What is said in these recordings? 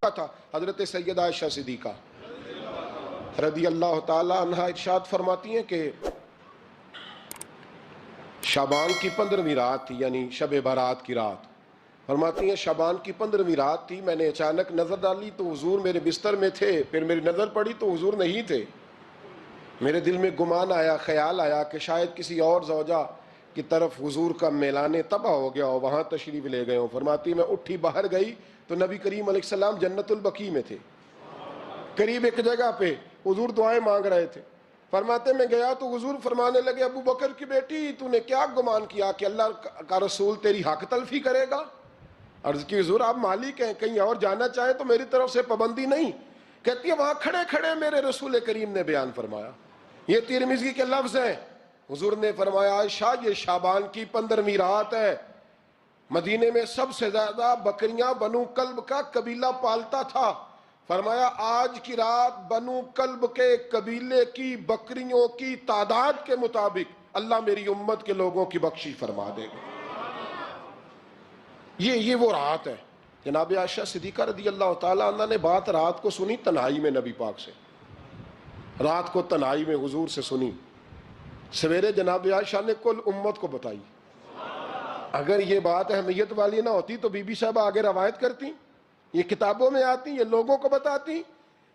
تھا حضرت سیدہ عائشہ صدیقہ رضی اللہ تعالی عنہا ارشاد فرماتی ہیں کہ شعبان کی 15ویں رات تھی، یعنی شب برات کی رات. فرماتی ہیں شعبان کی 15ویں رات تھی، میں نے اچانک نظر ڈالی تو حضور میرے بستر میں تھے. پھر میری نظر پڑی تو حضور نہیں تھے. میرے دل میں گمان آیا، خیال آیا کہ شاید کسی اور زوجہ کی طرف حضور کا میلان تباہ ہو گیا ہو، وہاں تشریف لے گئے ہوں. فرماتی میں اٹھی باہر گئی تو نبی کریم علیہ السلام جنت البقیع میں تھے، قریب ایک جگہ پہ حضور دعائیں مانگ رہے تھے. فرماتے میں گیا تو حضور فرمانے لگے ابو بکر کی بیٹی تو نے کیا گمان کیا کہ اللہ کا رسول تیری حق تلفی کرے گا؟ عرض کی حضور آپ مالک ہیں، کہیں اور جانا چاہیں تو میری طرف سے پابندی نہیں. کہتی ہے وہاں کھڑے کھڑے میرے رسول کریم نے بیان فرمایا، یہ ترمذی کے لفظ ہیں. حضور نے فرمایا عائشہ یہ شعبان کی 15ویں رات ہے، مدینے میں سب سے زیادہ بکریاں بنو کلب کا قبیلہ پالتا تھا. فرمایا آج کی رات بنو کلب کے قبیلے کی بکریوں کی تعداد کے مطابق اللہ میری امت کے لوگوں کی بخشش فرما دے گا. یہ وہ رات ہے. جناب عائشہ صدیقہ رضی اللہ تعالی عنہ نے بات رات کو سنی تنہائی میں نبی پاک سے، رات کو تنہائی میں حضور سے سنی. سویرے جناب عائشہ نے کل امت کو بتائی. اگر یہ بات اہمیت والی نہ ہوتی تو بی بی صاحبہ آگے روایت کرتی، یہ کتابوں میں آتی، یہ لوگوں کو بتاتی.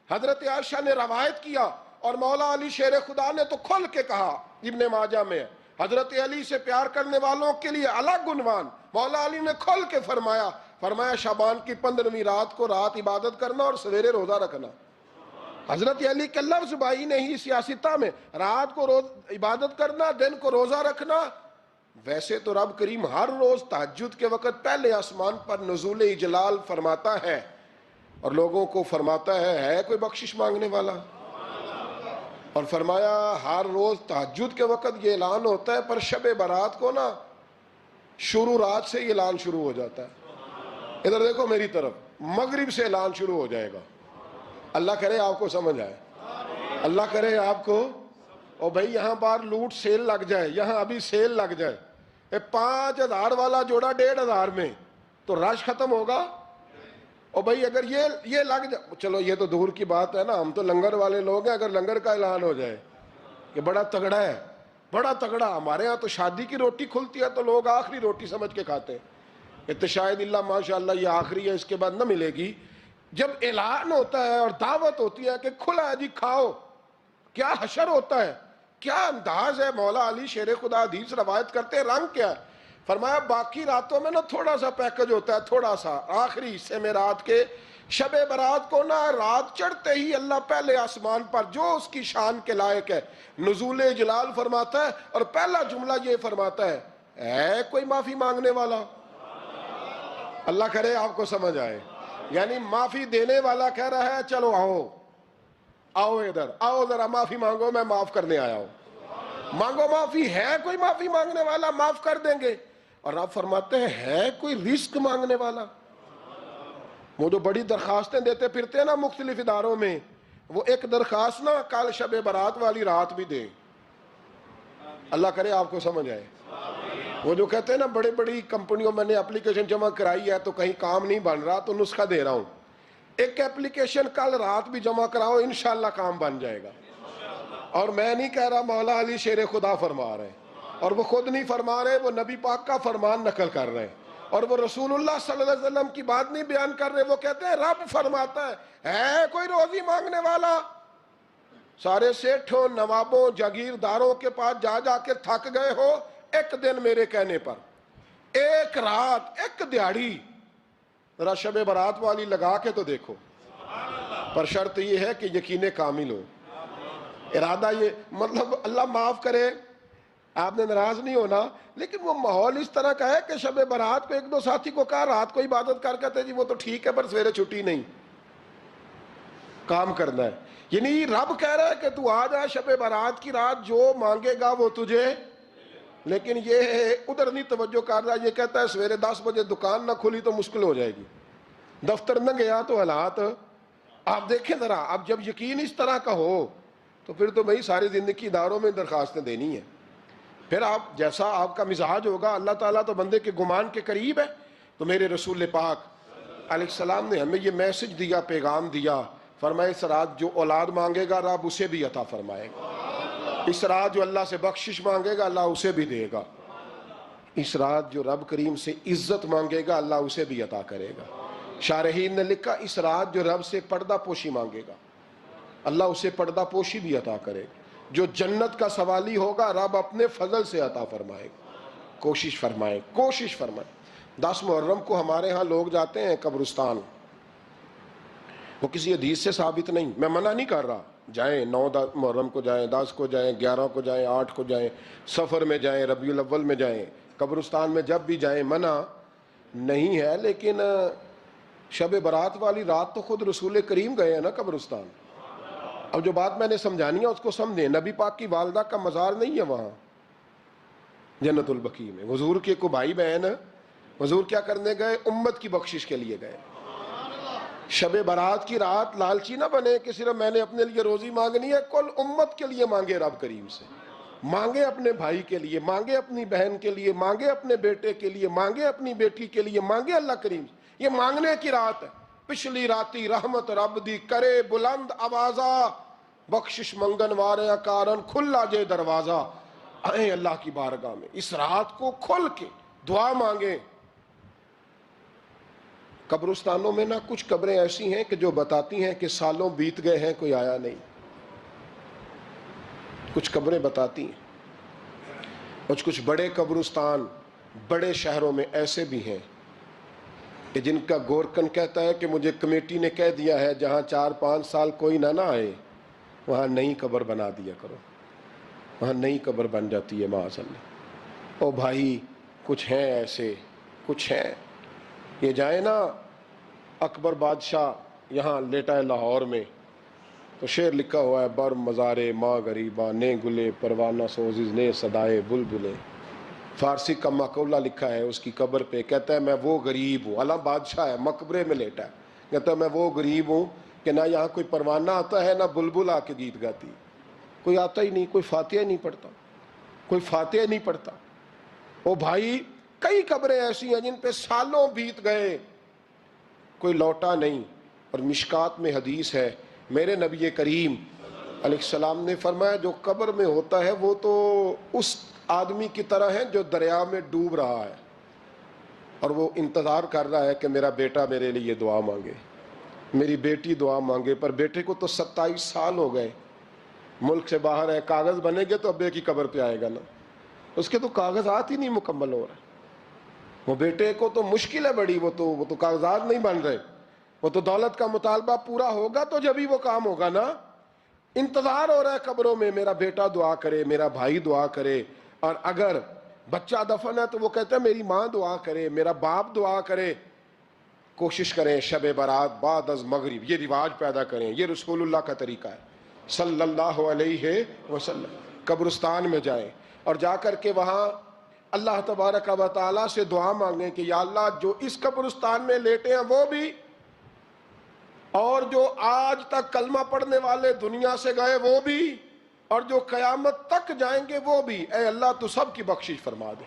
حضرت عائشہ نے روایت کیا اور مولا علی شیر خدا نے تو کھل کے کہا، ابن ماجہ میں حضرت علی سے پیار کرنے والوں کے لیے الگ عنوان. مولا علی نے کھل کے فرمایا شعبان کی 15ویں رات کو رات عبادت کرنا اور سویرے روزہ رکھنا. حضرت علی کے لفظ بائی نہیں سیاستہ میں، رات کو روز عبادت کرنا، دن کو روزہ رکھنا. ویسے تو رب کریم ہر روز تہجد کے وقت پہلے آسمان پر نزول اجلال فرماتا ہے اور لوگوں کو فرماتا ہے کوئی بخشش مانگنے والا؟ اور فرمایا ہر روز تہجد کے وقت یہ اعلان ہوتا ہے، پر شب برات کو نا شروع رات سے یہ اعلان شروع ہو جاتا ہے. ادھر دیکھو میری طرف، مغرب سے اعلان شروع ہو جائے گا. اللہ کرے آپ کو سمجھ آئے، اللہ کرے آپ کو. اور بھائی یہاں باہر لوٹ سیل لگ جائے، یہاں ابھی سیل لگ جائے، 5000 والا جوڑا 1500 میں تو رش ختم ہوگا. اور بھائی اگر یہ لگ جائے، چلو یہ تو دور کی بات ہے نا، ہم تو لنگر والے لوگ ہیں. اگر لنگر کا اعلان ہو جائے کہ بڑا تگڑا ہے، بڑا تگڑا، ہمارے ہاں تو شادی کی روٹی کھلتی ہے تو لوگ آخری روٹی سمجھ کے کھاتے ہیں کہ شاید اللہ ماشاءاللہ یہ آخری ہے، اس کے بعد نہ ملے گی. جب اعلان ہوتا ہے اور دعوت ہوتی ہے کہ کھلا ہے جی کھاؤ، کیا حشر ہوتا ہے، کیا انداز ہے. مولا علی شیر خدا حدیث روایت کرتے ہیں، رنگ کیا ہے. فرمایا باقی راتوں میں نا تھوڑا سا پیکج ہوتا ہے، تھوڑا سا آخری حصے میں رات کے شب برات کو نا رات چڑھتے ہی اللہ پہلے آسمان پر جو اس کی شان کے لائق ہے نزول جلال فرماتا ہے اور پہلا جملہ یہ فرماتا ہے کوئی معافی مانگنے والا؟ اللہ کرے آپ کو سمجھ آئے. یعنی معافی دینے والا کہہ رہا ہے چلو آؤ ادھر آؤ ذرا معافی مانگو، میں معاف کرنے آیا ہوں. مانگو معافی. ہے کوئی معافی مانگنے والا؟ معاف کر دیں گے. اور آپ فرماتے ہیں ہے کوئی رزق مانگنے والا؟ وہ جو بڑی درخواستیں دیتے پھرتے ہیں نا مختلف اداروں میں، وہ ایک درخواست نا کل شب برات والی رات بھی دیں. اللہ کرے آپ کو سمجھ آئے. وہ جو کہتے ہیں نا بڑی بڑی کمپنیوں میں نے اپلیکیشن جمع کرائی ہے تو کہیں کام نہیں بن رہا تو نسخہ دے رہا ہوں، ایک اپلیکیشن کل رات بھی جمع کراؤ انشاءاللہ کام بن جائے گا. اور میں نہیں کہہ رہا، مولا علی شیر خدا فرما رہے ہیں، اور وہ خود نہیں فرما رہے، وہ نبی پاک کا فرمان نقل کر رہے ہیں، اور وہ رسول اللہ صلی اللہ علیہ وسلم کی بات نہیں بیان کر رہے. وہ کہتے ہیں رب فرماتا ہے کوئی روزی مانگنے والا؟ سارے سیٹھوں نوابوں جاگیرداروں کے پاس جا کے تھک گئے ہو، ایک دن میرے کہنے پر، ایک رات، ایک دیہڑی ذرا شب برات والی لگا کے تو دیکھو. پر شرط یہ ہے کہ یقین کامل ہو، ارادہ یہ، مطلب اللہ معاف کرے آپ نے ناراض نہیں ہونا، لیکن وہ ماحول اس طرح کا ہے کہ شب برات کو ایک دو ساتھی کو کہا رات کو عبادت کر کہتے جی وہ تو ٹھیک ہے پر سویرے چھٹی نہیں، کام کرنا ہے. یعنی رب کہہ رہا ہے کہ تو آ جا شب برات کی رات، جو مانگے گا وہ تجھے. لیکن یہ ادھر نہیں توجہ کر رہا، یہ کہتا ہے سویرے 10 بجے دکان نہ کھلی تو مشکل ہو جائے گی، دفتر نہ گیا تو حالات. آپ دیکھیں ذرا، اب جب یقین اس طرح کا ہو تو پھر تو بھائی ساری زندگی اداروں میں درخواستیں دینی ہیں. پھر آپ جیسا آپ کا مزاج ہوگا، اللہ تعالیٰ تو بندے کے گمان کے قریب ہے. تو میرے رسول پاک علیہ السلام نے ہمیں یہ میسج دیا، پیغام دیا، فرمایا اس رات جو اولاد مانگے گا رب اسے بھی عطا فرمائے گا، اس رات جو اللہ سے بخشش مانگے گا اللہ اسے بھی دے گا، اس رات جو رب کریم سے عزت مانگے گا اللہ اسے بھی عطا کرے گا۔ شارحین نے لکھا اس رات جو رب سے پردہ پوشی مانگے گا اللہ اسے پردہ پوشی بھی عطا کرے گا، جو جنت کا سوالی ہوگا رب اپنے فضل سے عطا فرمائے گا۔ کوشش فرمائیں، کوشش فرمائیں۔ 10 محرم کو ہمارے ہاں لوگ جاتے ہیں قبرستان، وہ کسی حدیث سے ثابت نہیں، میں منع نہیں کر رہا، جائیں 9 محرم کو جائیں، 10 کو جائیں، 11 کو جائیں، 8 کو جائیں، سفر میں جائیں، ربیع الاول میں جائیں، قبرستان میں جب بھی جائیں، منع نہیں ہے، لیکن شب برات والی رات تو خود رسول کریم گئے ہیں نا قبرستان۔ اب جو بات میں نے سمجھانی ہے اس کو سمجھیں، نبی پاک کی والدہ کا مزار نہیں ہے وہاں جنت البقیع میں، حضور کے کو بھائی بہن، حضور کیا کرنے گئے؟ امت کی بخشش کے لیے گئے۔ شب برات کی رات لالچی نہ بنے کہ صرف میں نے اپنے لیے روزی مانگنی ہے، کل امت کے لیے مانگے رب کریم سے، مانگے اپنے بھائی کے لیے، مانگے اپنی بہن کے لیے، مانگے اپنے بیٹے کے لیے، مانگے اپنی بیٹی کے لیے، مانگے اللہ کریم سے۔ یہ مانگنے کی رات ہے۔ پچھلی راتی رحمت رب دی کرے بلند آوازہ، بخشش منگن وارے کارن کھلا جے دروازہ، آئیں اللہ کی بارگاہ میں اس رات کو کھل کے دعا مانگیں۔ قبرستانوں میں نہ کچھ قبریں ایسی ہیں کہ جو بتاتی ہیں کہ سالوں بیت گئے ہیں کوئی آیا نہیں، کچھ قبریں بتاتی ہیں، اور کچھ بڑے قبرستان بڑے شہروں میں ایسے بھی ہیں کہ جن کا گورکن کہتا ہے کہ مجھے کمیٹی نے کہہ دیا ہے جہاں 4-5 سال کوئی نہ آئے وہاں نئی قبر بنا دیا کرو، وہاں نئی قبر بن جاتی ہے معاذ اللہ۔ او بھائی کچھ ہیں ایسے، کچھ ہیں، یہ جائیں نا اکبر بادشاہ یہاں لیٹا ہے لاہور میں، تو شعر لکھا ہوا ہے، بر مزارے ماں غریباں نے گلے پروانہ سوزز نے صدائے بلبلے، فارسی کا مقولہ لکھا ہے اس کی قبر پہ، کہتا ہے میں وہ غریب ہوں، اللہ بادشاہ ہے مقبرے میں لیٹا ہے، کہتا ہے میں وہ غریب ہوں کہ نہ یہاں کوئی پروانہ آتا ہے نہ بلبل آ کے گیت گاتی، کوئی آتا ہی نہیں، کوئی فاتحہ نہیں پڑھتا، کوئی فاتحہ نہیں پڑھتا۔ او بھائی کئی قبریں ایسی ہیں جن پہ سالوں بیت گئے کوئی لوٹا نہیں۔ اور مشکات میں حدیث ہے، میرے نبی کریم علیہ السلام نے فرمایا جو قبر میں ہوتا ہے وہ تو اس آدمی کی طرح ہے جو دریا میں ڈوب رہا ہے اور وہ انتظار کر رہا ہے کہ میرا بیٹا میرے لیے دعا مانگے، میری بیٹی دعا مانگے، پر بیٹے کو تو 27 سال ہو گئے، ملک سے باہر ہے، کاغذ بنے گے تو ابے کی قبر پہ آئے گا نا، اس کے تو کاغذات ہی نہیں مکمل ہو رہے، وہ بیٹے کو تو مشکل ہے بڑی، وہ تو کاغذات نہیں بن رہے، وہ تو دولت کا مطالبہ پورا ہوگا تو جب ہی وہ کام ہوگا نا۔ انتظار ہو رہا ہے قبروں میں میرا بیٹا دعا کرے، میرا بھائی دعا کرے، اور اگر بچہ دفن ہے تو وہ کہتا ہے میری ماں دعا کرے، میرا باپ دعا کرے۔ کوشش کریں شب برات بعد از مغرب یہ رواج پیدا کریں، یہ رسول اللہ کا طریقہ ہے صلی اللہ علیہ وسلم، قبرستان میں جائیں اور جا کر کے وہاں اللہ تبارک و تعالیٰ سے دعا مانگیں کہ یا اللہ جو اس قبرستان میں لیٹے ہیں وہ بھی، اور جو آج تک کلمہ پڑھنے والے دنیا سے گئے وہ بھی، اور جو قیامت تک جائیں گے وہ بھی، اے اللہ تو سب کی بخشش فرما دے۔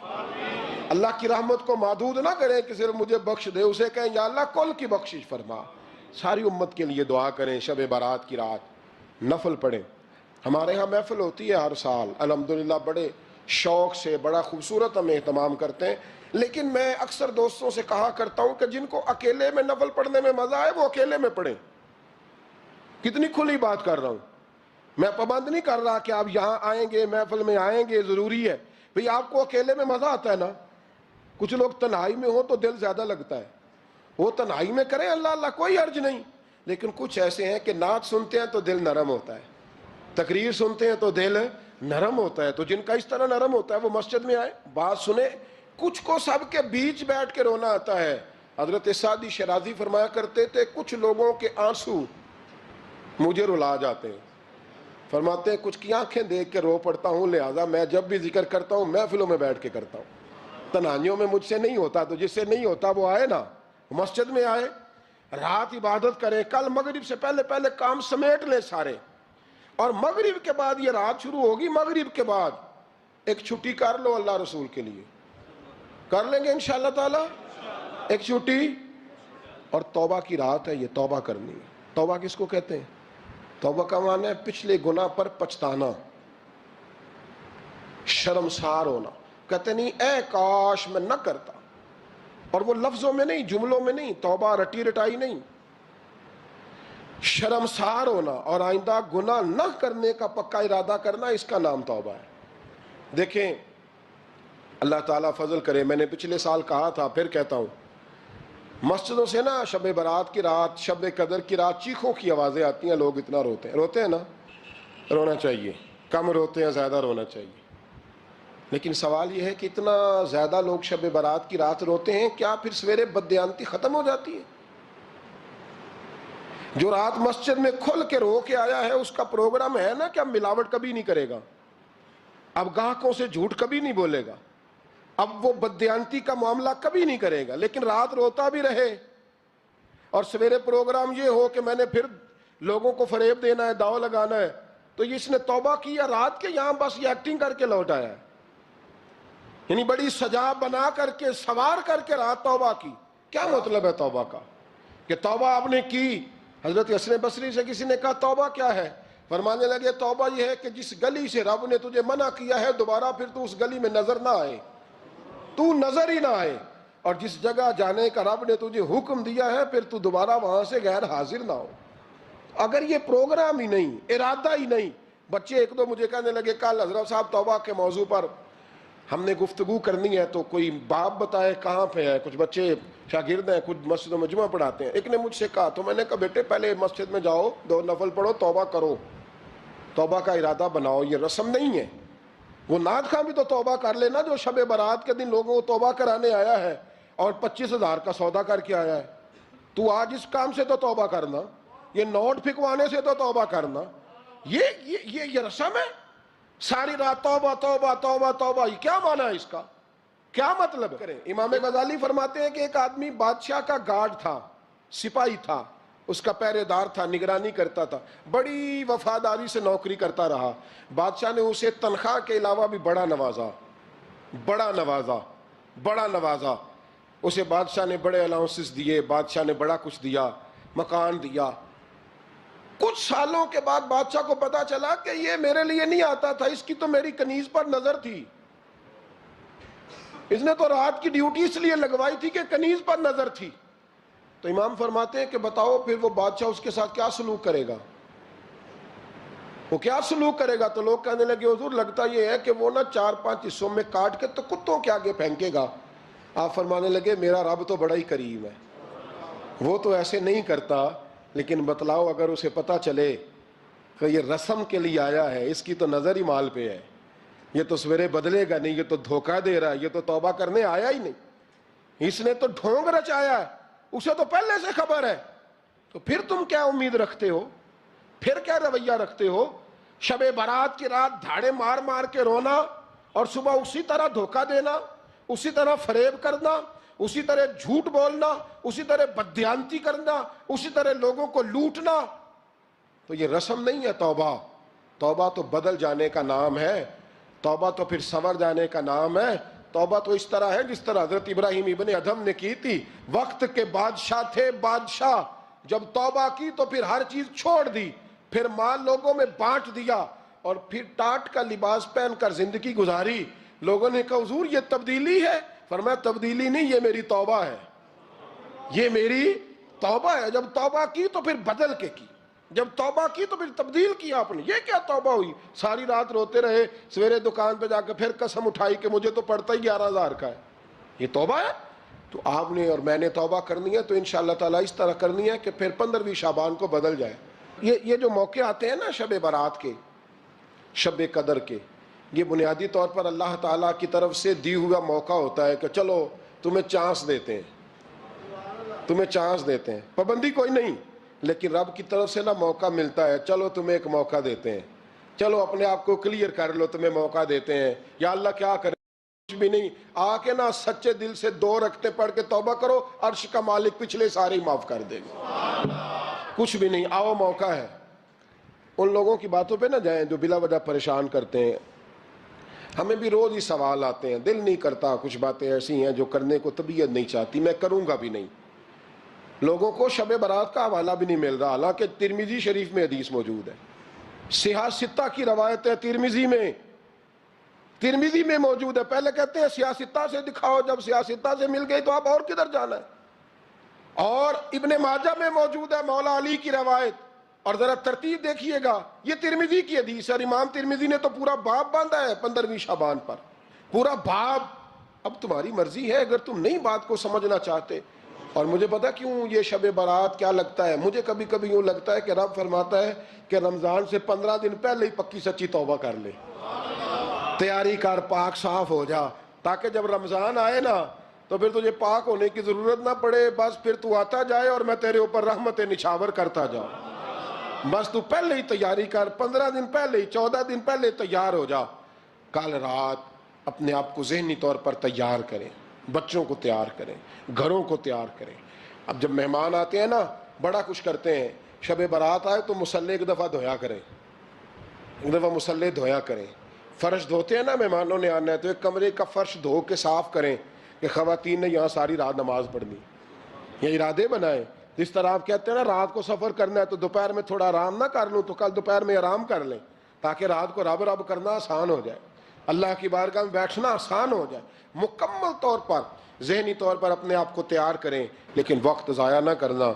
اللہ کی رحمت کو محدود نہ کریں کہ صرف مجھے بخش دے، اسے کہیں یا اللہ کل کی بخشش فرما۔ ساری امت کے لیے دعا کریں، شب برات کی رات نفل پڑھیں۔ ہمارے ہاں محفل ہوتی ہے ہر سال الحمدللہ، بڑے شوق سے بڑا خوبصورت ہم اہتمام کرتے ہیں، لیکن میں اکثر دوستوں سے کہا کرتا ہوں کہ جن کو اکیلے میں نفل پڑھنے میں مزہ آئے وہ اکیلے میں پڑھیں۔ کتنی کھلی بات کر رہا ہوں، میں پابند نہیں کر رہا کہ آپ یہاں آئیں گے محفل میں آئیں گے ضروری ہے، بھئی آپ کو اکیلے میں مزہ آتا ہے نا، کچھ لوگ تنہائی میں ہو تو دل زیادہ لگتا ہے، وہ تنہائی میں کریں اللہ اللہ کوئی حرج نہیں، لیکن کچھ ایسے ہیں کہ نعت سنتے ہیں تو دل نرم ہوتا ہے، تقریر سنتے ہیں تو دل نرم ہوتا ہے، تو جن کا اس طرح نرم ہوتا ہے وہ مسجد میں آئے بات سنیں۔ کچھ کو سب کے بیچ بیٹھ کے رونا آتا ہے، حضرت سعدی شرازی فرمایا کرتے تھے کچھ لوگوں کے آنسو مجھے رلا جاتے ہیں، فرماتے ہیں کچھ کی آنکھیں دیکھ کے رو پڑتا ہوں، لہذا میں جب بھی ذکر کرتا ہوں محفلوں میں بیٹھ کے کرتا ہوں، تنہائیوں میں مجھ سے نہیں ہوتا، تو جس سے نہیں ہوتا وہ آئے نا، مسجد میں آئے، رات عبادت کریں، کل مغرب سے پہلے کام سمیٹ لیں سارے، اور مغرب کے بعد یہ رات شروع ہوگی، مغرب کے بعد ایک چھٹی کر لو اللہ رسول کے لیے، کر لیں گے انشاءاللہ تعالی ایک چھٹی، اور توبہ کی رات ہے، یہ توبہ کرنی ہے۔ توبہ کس کو کہتے ہیں؟ توبہ کا معنی ہے پچھلے گناہ پر پچھتانا، شرمسار ہونا، کہتے نہیں اے کاش میں نہ کرتا، اور وہ لفظوں میں نہیں، جملوں میں نہیں، توبہ رٹی رٹائی نہیں، شرمسار ہونا اور آئندہ گناہ نہ کرنے کا پکا ارادہ کرنا، اس کا نام توبہ ہے۔ دیکھیں اللہ تعالیٰ فضل کرے، میں نے پچھلے سال کہا تھا، پھر کہتا ہوں، مسجدوں سے نا شب برات کی رات، شب قدر کی رات چیخوں کی آوازیں آتی ہیں، لوگ اتنا روتے ہیں نا، رونا چاہیے، کم روتے ہیں زیادہ رونا چاہیے، لیکن سوال یہ ہے کہ اتنا زیادہ لوگ شب برات کی رات روتے ہیں، کیا پھر سویرے بددیانتی ختم ہو جاتی ہے؟ جو رات مسجد میں کھل کے رو کے آیا ہے اس کا پروگرام ہے نا کہ اب ملاوٹ کبھی نہیں کرے گا، اب گاہکوں سے جھوٹ کبھی نہیں بولے گا، اب وہ بددیانتی کا معاملہ کبھی نہیں کرے گا، لیکن رات روتا بھی رہے اور سویرے پروگرام یہ ہو کہ میں نے پھر لوگوں کو فریب دینا ہے، داؤ لگانا ہے، تو اس نے توبہ کی یا رات کے یہاں بس یہ ایکٹنگ کر کے لوٹ آیا ہے؟ یعنی بڑی سجا بنا کر کے سوار کر کے رات توبہ کی، کیا مطلب ہے توبہ کا؟ کہ توبہ آپ نے کی۔ حضرت حسن بصری سے کسی نے کہا توبہ کیا ہے؟ فرمانے لگے توبہ یہ ہے کہ جس گلی سے رب نے تجھے منع کیا ہے دوبارہ پھر تو اس گلی میں نظر نہ آئے، تو نظر ہی نہ آئے، اور جس جگہ جانے کا رب نے تجھے حکم دیا ہے پھر تو دوبارہ وہاں سے غیر حاضر نہ ہو۔ اگر یہ پروگرام ہی نہیں، ارادہ ہی نہیں، بچے ایک دو مجھے کہنے لگے کل حضرت صاحب توبہ کے موضوع پر ہم نے گفتگو کرنی ہے تو کوئی باب بتائے کہاں پہ ہے، کچھ بچے شاگرد ہیں، کچھ مسجدوں میں جمعہ پڑھاتے ہیں، ایک نے مجھ سے کہا، تو میں نے کہا بیٹے پہلے مسجد میں جاؤ، 2 نفل پڑھو، توبہ کرو، توبہ کا ارادہ بناؤ، یہ رسم نہیں ہے۔ وہ نعت خواں بھی تو توبہ کر لینا جو شب برات کے دن لوگوں کو توبہ کرانے آیا ہے اور 25,000 کا سودا کر کے آیا ہے، تو آج اس کام سے تو توبہ کرنا، یہ نوٹ پھکوانے سے تو توبہ کرنا، یہ رسم ہے؟ ساری رات توبہ توبہ توبہ توبہ، یہ کیا معنی ہے اس کا؟ کیا مطلب کریں؟ امام غزالی فرماتے ہیں کہ ایک آدمی بادشاہ کا گارڈ تھا، سپاہی تھا، اس کا پہرے دار تھا، نگرانی کرتا تھا، بڑی وفاداری سے نوکری کرتا رہا، بادشاہ نے اسے تنخواہ کے علاوہ بھی بڑا نوازا، اسے بادشاہ نے بڑے الاؤنسز دیے، بادشاہ نے بڑا کچھ دیا، مکان دیا۔ کچھ سالوں کے بعد بادشاہ کو پتا چلا کہ یہ میرے لیے نہیں آتا تھا، اس کی تو میری کنیز پر نظر تھی، اس نے تو رات کی ڈیوٹی اس لیے لگوائی تھی کہ کنیز پر نظر تھی۔ تو امام فرماتے ہیں کہ بتاؤ پھر وہ بادشاہ اس کے ساتھ کیا سلوک کرے گا؟ وہ کیا سلوک کرے گا؟ تو لوگ کہنے لگے حضور لگتا یہ ہے کہ وہ نا 4-5 حصوں میں کاٹ کے تو کتوں کے آگے پھینکے گا۔ آپ فرمانے لگے میرا رب تو بڑا ہی کریم ہے، وہ تو ایسے نہیں کرتا، لیکن بتلاؤ اگر اسے پتا چلے کہ یہ رسم کے لیے آیا ہے، اس کی تو نظر ہی مال پہ ہے، یہ تو سویرے بدلے گا نہیں، یہ تو دھوکہ دے رہا ہے، یہ تو توبہ کرنے آیا ہی نہیں، اس نے تو ڈھونگ رچایا ہے، اسے تو پہلے سے خبر ہے، تو پھر تم کیا امید رکھتے ہو؟ پھر کیا رویہ رکھتے ہو؟ شب برات کی رات دھاڑے مار مار کے رونا اور صبح اسی طرح دھوکہ دینا، اسی طرح فریب کرنا، اسی طرح جھوٹ بولنا، اسی طرح بددیانتی کرنا، اسی طرح لوگوں کو لوٹنا، تو یہ رسم نہیں ہے توبہ۔ توبہ تو بدل جانے کا نام ہے، توبہ تو پھر سنور جانے کا نام ہے۔ توبہ تو اس طرح ہے جس طرح حضرت ابراہیم ابن ادھم نے کی تھی، وقت کے بادشاہ تھے، بادشاہ جب توبہ کی تو پھر ہر چیز چھوڑ دی، پھر مال لوگوں میں بانٹ دیا اور پھر ٹاٹ کا لباس پہن کر زندگی گزاری۔ لوگوں نے کہا حضور یہ تبدیلی ہے؟ فرمایا تبدیلی نہیں، یہ میری توبہ ہے، یہ میری توبہ ہے۔ جب توبہ کی تو پھر بدل کے کی، جب توبہ کی تو پھر تبدیل کیا آپ نے۔ یہ کیا توبہ ہوئی؟ ساری رات روتے رہے، سویرے دکان پہ جا کے پھر قسم اٹھائی کہ مجھے تو پڑتا ہی 11,000 کا ہے، یہ توبہ ہے؟ تو آپ نے اور میں نے توبہ کرنی ہے تو انشاءاللہ تعالیٰ اس طرح کرنی ہے کہ پھر 15ویں شعبان کو بدل جائے۔ یہ جو موقع آتے ہیں نا شب برات کے، شب قدر کے، یہ بنیادی طور پر اللہ تعالیٰ کی طرف سے دی ہوا موقع ہوتا ہے کہ چلو تمہیں چانس دیتے ہیں، تمہیں چانس دیتے ہیں، پابندی کوئی نہیں، لیکن رب کی طرف سے نا موقع ملتا ہے، چلو تمہیں ایک موقع دیتے ہیں، چلو اپنے آپ کو کلیئر کر لو، تمہیں موقع دیتے ہیں۔ یا اللہ کیا کرے؟ کچھ بھی نہیں، آ کے نا سچے دل سے 2 رکعتیں پڑھ کے توبہ کرو، عرش کا مالک پچھلے سارے ہی معاف کر دے گا۔ کچھ بھی نہیں، آؤ موقع ہے۔ ان لوگوں کی باتوں پہ نہ جائیں جو بلا وجہ پریشان کرتے ہیں۔ ہمیں بھی روز ہی سوال آتے ہیں، دل نہیں کرتا، کچھ باتیں ایسی ہیں جو کرنے کو طبیعت نہیں چاہتی، میں کروں گا بھی نہیں۔ لوگوں کو شب برات کا حوالہ بھی نہیں مل رہا، حالانکہ ترمذی شریف میں حدیث موجود ہے، صحاح ستہ کی روایت ہے، ترمذی میں موجود ہے۔ پہلے کہتے ہیں صحاح ستہ سے دکھاؤ، جب صحاح ستہ سے مل گئی تو آپ اور کدھر جانا ہے؟ اور ابن ماجہ میں موجود ہے مولا علی کی روایت، اور ذرا ترتیب دیکھیے گا، یہ ترمذی کی حدیث ہے، اور امام ترمذی نے تو پورا باب باندھا ہے 15ویں شعبان پر، پورا باب۔ اب تمہاری مرضی ہے، اگر تم نہیں بات کو سمجھنا چاہتے۔ اور مجھے پتا کیوں یہ شب برات کیا لگتا ہے، مجھے کبھی کبھی یوں لگتا ہے کہ رب فرماتا ہے کہ رمضان سے 15 دن پہلے ہی پکی سچی توبہ کر لے، تیاری کر، پاک صاف ہو جا، تاکہ جب رمضان آئے نا تو پھر تجھے پاک ہونے کی ضرورت نہ پڑے، بس پھر تو آتا جائے اور میں تیرے اوپر رحمت نچھاور کرتا جاؤں۔ بس تو پہلے ہی تیاری کر، 15 دن پہلے ہی، 14 دن پہلے تیار ہو جا۔ کل رات اپنے آپ کو ذہنی طور پر تیار کریں، بچوں کو تیار کریں، گھروں کو تیار کریں۔ اب جب مہمان آتے ہیں نا بڑا کچھ کرتے ہیں، شب برات آئے تو مصلی ایک دفعہ دھویا کریں، ایک دفعہ مصلی دھویا کریں۔ فرش دھوتے ہیں نا، مہمانوں نے آنا ہے تو ایک کمرے کا فرش دھو کے صاف کریں کہ خواتین نے یہاں ساری رات نماز پڑھنی، یہ ارادے بنائیں۔ جس طرح آپ کہتے ہیں نا رات کو سفر کرنا ہے تو دوپہر میں تھوڑا آرام نہ کر لوں، تو کل دوپہر میں آرام کر لیں، تاکہ رات کو رب رب کرنا آسان ہو جائے، اللہ کی بارگاہ میں بیٹھنا آسان ہو جائے۔ مکمل طور پر ذہنی طور پر اپنے آپ کو تیار کریں، لیکن وقت ضائع نہ کرنا،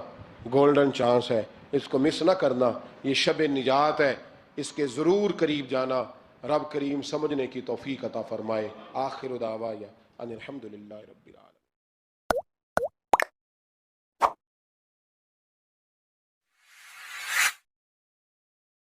گولڈن چانس ہے، اس کو مس نہ کرنا، یہ شب نجات ہے، اس کے ضرور قریب جانا۔ رب کریم سمجھنے کی توفیق عطا فرمائے۔ آخر دعوانا ان الحمدللہ رب العالمین۔